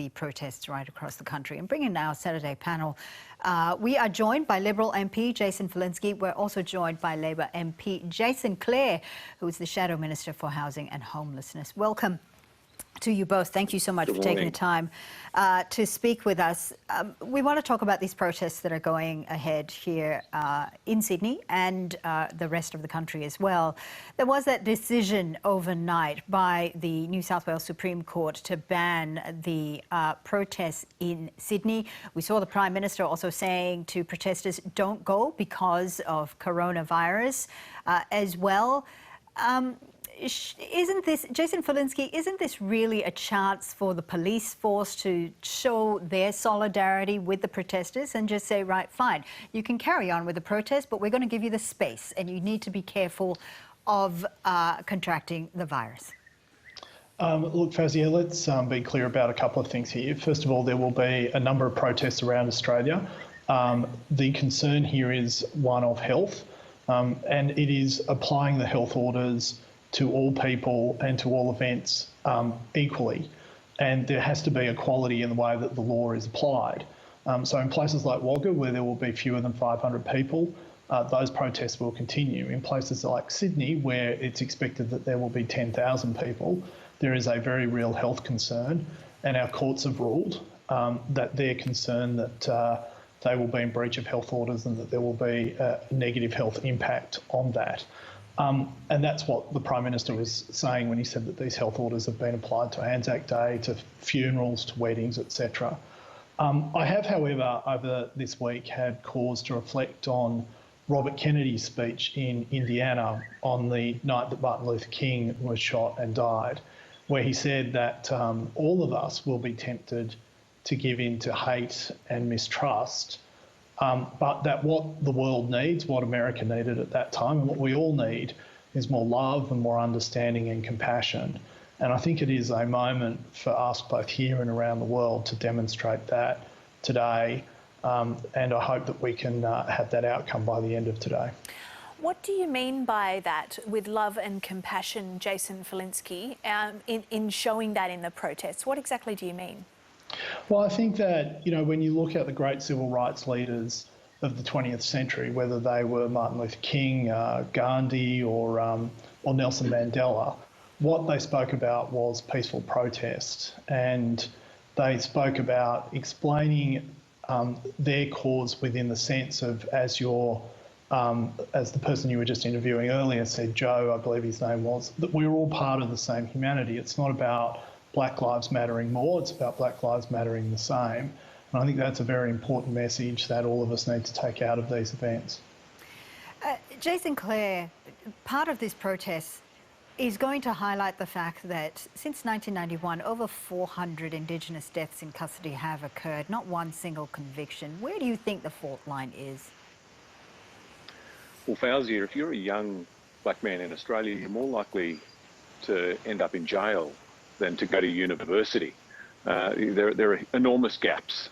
the protests right across the country. And bringing our Saturday panel, we are joined by Liberal MP Jason Falinski. We're also joined by Labor MP Jason Clare, who is the Shadow Minister for Housing and Homelessness. Welcome to you both. Thank you so much for taking the time to speak with us. We want to talk about these protests that are going ahead here in Sydney and the rest of the country as well. There was that decision overnight by the New South Wales Supreme Court to ban the protests in Sydney. We saw the Prime Minister also saying to protesters, don't go because of coronavirus as well. Isn't this, Jason Falinski, isn't this really a chance for the police force to show their solidarity with the protesters and just say, right, fine, you can carry on with the protest, but we're going to give you the space and you need to be careful of contracting the virus? Look, Fazia, let's be clear about a couple of things here. First of all, there will be a number of protests around Australia. The concern here is one of health, and it is applying the health orders to all people and to all events equally. And there has to be equality in the way that the law is applied. So in places like Wagga, where there will be fewer than 500 people, those protests will continue. In places like Sydney, where it's expected that there will be 10,000 people, there is a very real health concern. And our courts have ruled that they're concerned that they will be in breach of health orders and that there will be a negative health impact on that. And that's what the Prime Minister was saying when he said that these health orders have been applied to Anzac Day, to funerals, to weddings, etc. I have, however, over this week had cause to reflect on Robert Kennedy's speech in Indiana on the night that Martin Luther King was shot and died, where he said that all of us will be tempted to give in to hate and mistrust, but that what the world needs, what America needed at that time, and what we all need is more love and more understanding and compassion. And I think it is a moment for us both here and around the world to demonstrate that today, and I hope that we can have that outcome by the end of today. What do you mean by that, with love and compassion, Jason Falinski, in showing that in the protests? What exactly do you mean? Well, I think that, you know, when you look at the great civil rights leaders of the 20th century, whether they were Martin Luther King, Gandhi or Nelson Mandela, what they spoke about was peaceful protest, and they spoke about explaining their cause within the sense of, as the person you were just interviewing earlier said, Joe, I believe his name was, that we're all part of the same humanity. It's not about Black Lives Mattering more, it's about Black Lives Mattering the same. And I think that's a very important message that all of us need to take out of these events. Jason Clare, part of this protest is going to highlight the fact that since 1991, over 400 Indigenous deaths in custody have occurred, not one single conviction. Where do you think the fault line is? Well, Fauzi, if you're a young black man in Australia, you're more likely to end up in jail than to go to university. There are enormous gaps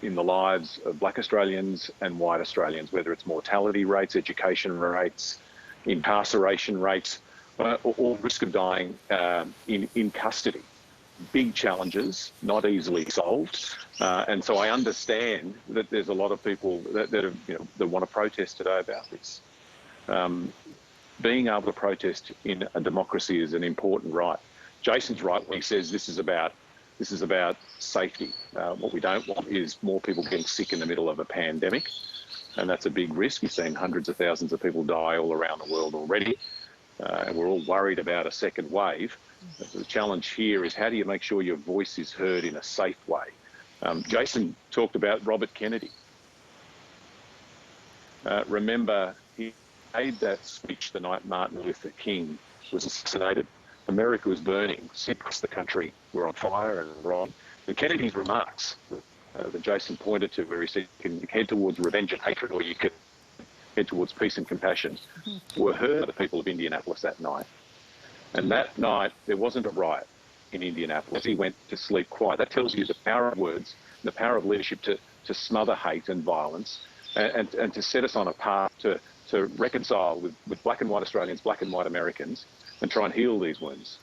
in the lives of black Australians and white Australians, whether it's mortality rates, education rates, incarceration rates, or risk of dying in custody. Big challenges, not easily solved. And so I understand that there's a lot of people that want to protest today about this. Being able to protest in a democracy is an important right. Jason's right when he says this is about safety. What we don't want is more people getting sick in the middle of a pandemic, and that's a big risk. We've seen hundreds of thousands of people die all around the world already, and we're all worried about a second wave. The challenge here is, how do you make sure your voice is heard in a safe way? Jason talked about Robert Kennedy. Remember, he made that speech the night Martin Luther King was assassinated. America was burning, across the country were on fire and wrong. And Kennedy's remarks that Jason pointed to, where he said you can head towards revenge and hatred, or you can head towards peace and compassion, were heard by the people of Indianapolis that night. And that night, there wasn't a riot in Indianapolis. He went to sleep quiet. That tells you the power of words, the power of leadership to smother hate and violence, and to set us on a path to reconcile with black and white Australians, black and white Americans, and try and heal these wounds.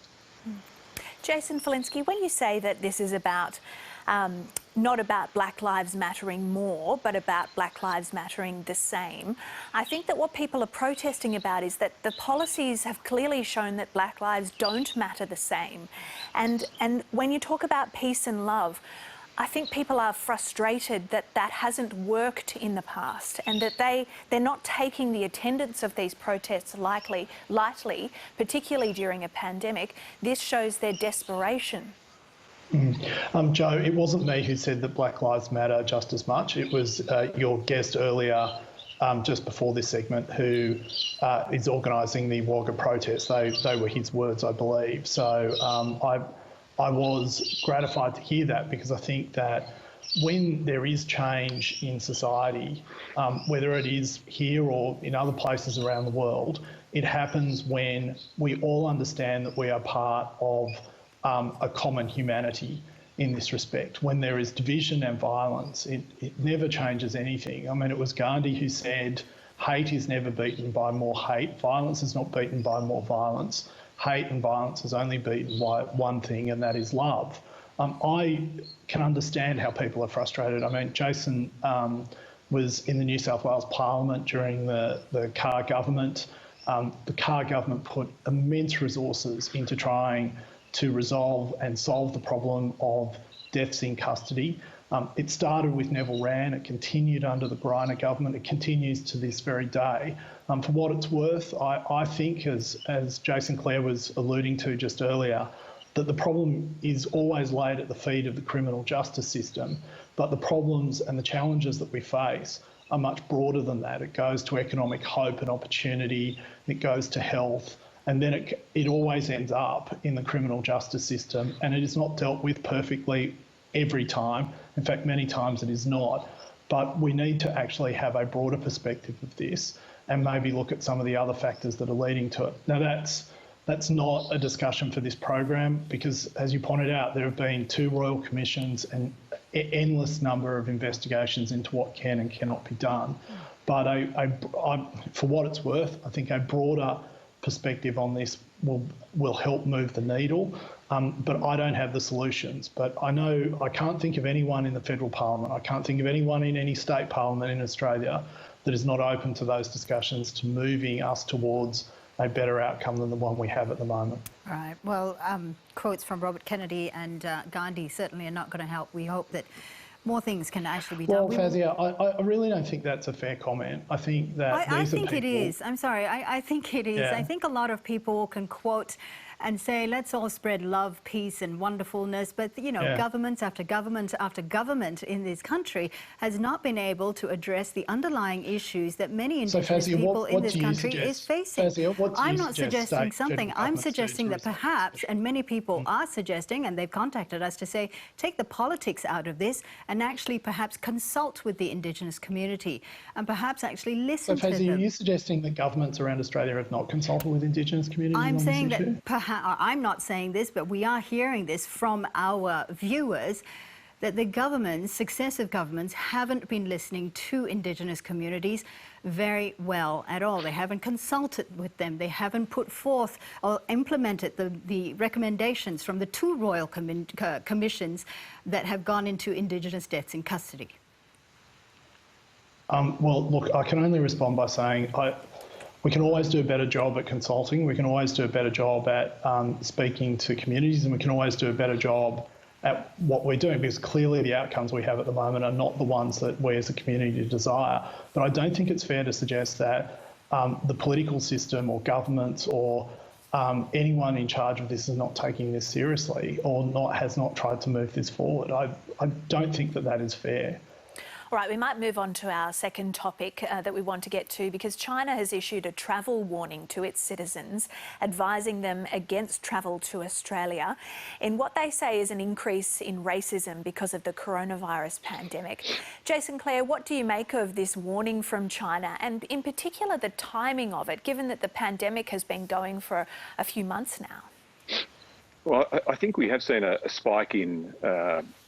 Jason Falinski, when you say that this is about not about Black Lives Mattering more, but about Black Lives Mattering the same. I think that what people are protesting about is that the policies have clearly shown that Black lives don't matter the same. And when you talk about peace and love, I think people are frustrated that that hasn't worked in the past, and that they're not taking the attendance of these protests lightly, particularly during a pandemic. This shows their desperation. Joe, it wasn't me who said that Black Lives Matter just as much. It was your guest earlier, just before this segment, who is organising the Wagga protest. They were his words, I believe. So I was gratified to hear that, because I think that when there is change in society, whether it is here or in other places around the world, it happens when we all understand that we are part of a common humanity in this respect. When there is division and violence, it never changes anything. I mean, it was Gandhi who said, hate is never beaten by more hate, violence is not beaten by more violence. Hate and violence is only beaten by one thing, and that is love. I can understand how people are frustrated. I mean, Jason was in the New South Wales Parliament during the Clare government. The Clare government put immense resources into trying to resolve and solve the problem of deaths in custody. It started with Neville Wran, it continued under the Greiner government, it continues to this very day. For what it's worth, I think, as Jason Clare was alluding to just earlier, that the problem is always laid at the feet of the criminal justice system, but the problems and the challenges that we face are much broader than that. It goes to economic hope and opportunity, it goes to health, and then it always ends up in the criminal justice system, and it is not dealt with perfectly every time. In fact, many times it is not. But we need to actually have a broader perspective of this and maybe look at some of the other factors that are leading to it. Now, that's not a discussion for this program, because, as you pointed out, there have been 2 royal commissions and an endless number of investigations into what can and cannot be done. But for what it's worth, I think a broader perspective on this will help move the needle. But I don't have the solutions. But I can't think of anyone in the federal parliament, I can't think of anyone in any state parliament in Australia that is not open to those discussions, to moving us towards a better outcome than the one we have at the moment. Right. Well, quotes from Robert Kennedy and Gandhi certainly are not going to help. We hope that more things can actually be done. Well, Fazia, I really don't think that's a fair comment. I think that I think it is. I'm sorry. I think it is. Yeah. I think a lot of people can quote and say, let's all spread love, peace and wonderfulness. But, you know, governments after government after government in this country has not been able to address the underlying issues that many Indigenous people in this country is facing. Fazia, I'm not suggesting something. I'm suggesting that perhaps, and many people are suggesting, and they've contacted us to say, take the politics out of this and actually perhaps consult with the Indigenous community and perhaps actually listen to them. Fazia, are you suggesting that governments around Australia have not consulted with Indigenous communities on this issue? I'm saying that I'm not saying this, but we are hearing this from our viewers, that the governments, successive governments, haven't been listening to Indigenous communities very well at all. They haven't consulted with them. They haven't put forth or implemented the recommendations from the 2 royal commissions that have gone into Indigenous deaths in custody. Well, look, I can only respond by saying we can always do a better job at consulting. We can always do a better job at speaking to communities, and we can always do a better job at what we're doing, because clearly the outcomes we have at the moment are not the ones that we as a community desire. But I don't think it's fair to suggest that the political system or governments or anyone in charge of this is not taking this seriously or has not tried to move this forward. I don't think that is fair. All right, we might move on to our second topic that we want to get to, because China has issued a travel warning to its citizens, advising them against travel to Australia in what they say is an increase in racism because of the coronavirus pandemic. Jason Clare, what do you make of this warning from China, and in particular the timing of it, given that the pandemic has been going for a few months now? Well, I think we have seen a spike in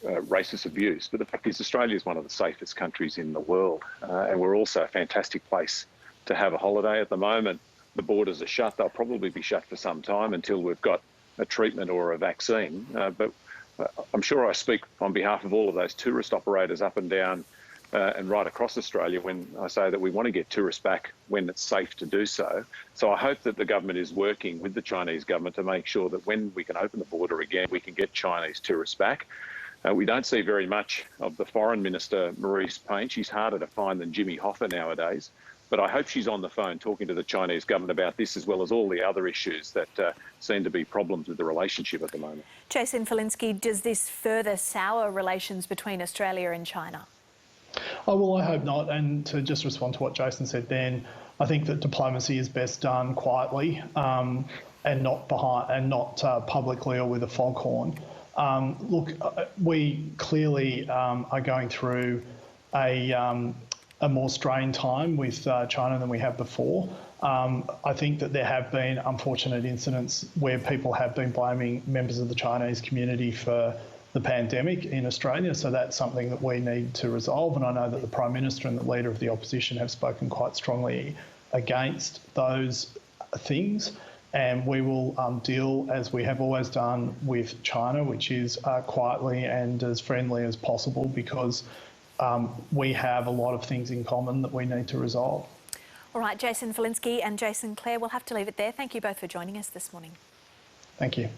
racist abuse, but the fact is Australia is one of the safest countries in the world, and we're also a fantastic place to have a holiday. At the moment, the borders are shut. They'll probably be shut for some time until we've got a treatment or a vaccine, but I'm sure I speak on behalf of all of those tourist operators up and down and right across Australia when I say that we want to get tourists back when it's safe to do so. So I hope that the government is working with the Chinese government to make sure that when we can open the border again, we can get Chinese tourists back. We don't see very much of the Foreign Minister, Marise Payne. She's harder to find than Jimmy Hoffa nowadays. But I hope she's on the phone talking to the Chinese government about this, as well as all the other issues that seem to be problems with the relationship at the moment. Jason Falinski, does this further sour relations between Australia and China? Oh, well, I hope not. And to just respond to what Jason said then, I think that diplomacy is best done quietly and not publicly or with a foghorn. Look, we clearly are going through a more strained time with China than we have before. I think that there have been unfortunate incidents where people have been blaming members of the Chinese community for the pandemic in Australia, so that's something that we need to resolve, and I know that the Prime Minister and the Leader of the Opposition have spoken quite strongly against those things, and we will deal, as we have always done, with China, which is quietly and as friendly as possible, because we have a lot of things in common that we need to resolve. All right, Jason Falinski and Jason Clare, we'll have to leave it there. Thank you both for joining us this morning. Thank you.